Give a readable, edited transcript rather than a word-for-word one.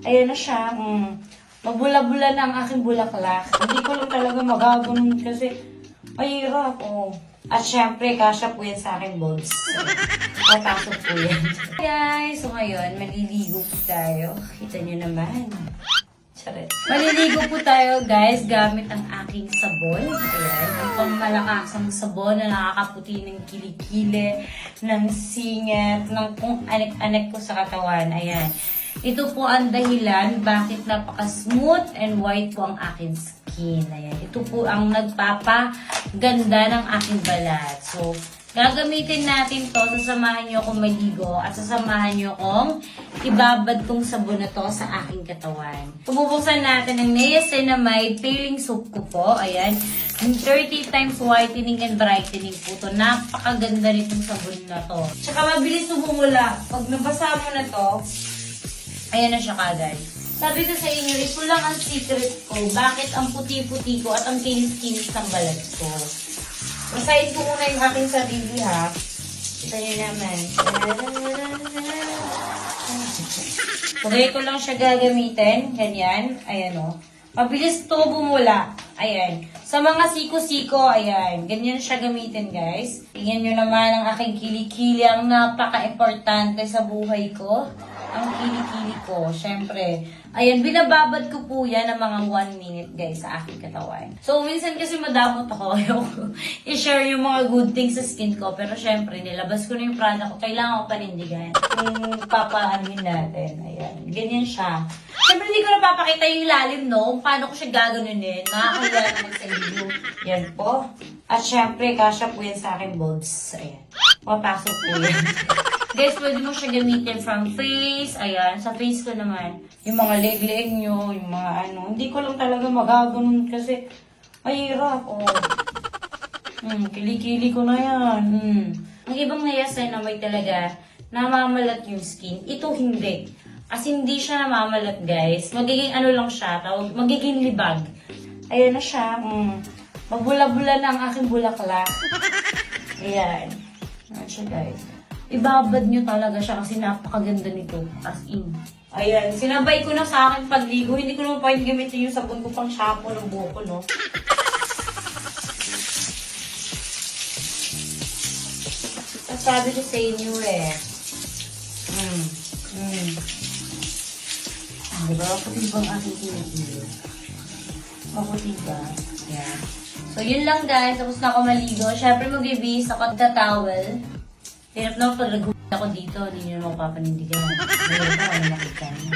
Ayan na siya. Mabula-bula na ang aking bulaklak. Hindi ko lang talaga magaganon kasi mahirap. At syempre, kasya po yan sa aking bulbs. Papasok po yan. Guys, so ngayon, maliligo po tayo. Kita nyo naman. Charet. Maliligo po tayo, guys, gamit ang aking sabon. Ayan, ang pangmalakasang sabon na nakakaputi ng kilikili, ng singet, ng kung anek-anek ko sa katawan. Ayan. Ito po ang dahilan bakit napaka-smooth and white po ang aking skin. Ayan. Ito po ang nagpapaganda ng aking balat. So, gagamitin natin to. Sasamahan nyo akong maligo at sasamahan nyo akong ibabad tong sabon na to sa aking katawan. Bubuksan natin ang niacinamide peeling soap ko po. Ayan. 30 times whitening and brightening po to. Napakaganda nitong sabon na to. Tsaka mabilis bumula. Pag nabasa mo na to, ayan na siya kagad. Sabi ko sa inyo, ito lang ang secret ko. Bakit ang puti-puti ko at ang kinis-kinis ng balat ko. Basahin ko muna yung aking sarili, ha. Kita nyo naman. Okay ko lang siya gagamitin. Ganyan. Ayan, o. Mabilis to bumula. Ayan. Sa mga siko-siko, ayan. Ganyan siya gamitin, guys. Tingnan nyo naman ang aking kilikili. Ang napaka-importante sa buhay ko. Ang kilikili ko, syempre. Ayan, binababad ko po yan ng mga 1 minute, guys, sa aking katawan. So, minsan kasi madamot ako. I-share yung mga good things sa skin ko. Pero syempre, nilabas ko na yung product ko. Kailangan ko panindigan. Papaanin natin. Ayan, ganyan siya. Syempre, hindi ko napapakita yung lalim, no? Kung paano ko siya gaganunin. Nakakaya naman sa inyo. Yan po. At syempre, kasya po yan sa aking bulbs. Ayan. Papasok po yan. Guys, pwede mo siya gamitin from face. Ayan, sa face ko naman. Yung mga leg-leg nyo, yung mga ano. Hindi ko lang talaga magaganon kasi mahirap. Kilikili ko na yan. Ang ibang niacinamide talaga, namamalat yung skin. Ito hindi. Kasi hindi siya namamalat, guys. Magiging ano lang siya, magiging libag. Ayan na siya. Mabula-bula na ang aking bulaklak. Ayan. Ayan siya, guys. Ibabad nyo talaga siya kasi napakaganda nito. As in. Ayan. Sinabay ko na sa akin pagligo. Hindi ko naman pwede gamitin yung sabon ko pang shampoo ng buhok ko, no? Sabi ko sa inyo eh. Diba? Maputi bang aking kinikili? Maputi ba? Ayan. So, yun lang, guys. Tapos na ako maligo. Siyempre, mag-ibis ako ng towel. Hirap na pag nag ako dito, hindi nyo naman papanindigan. Ngayon na, nakita nyo.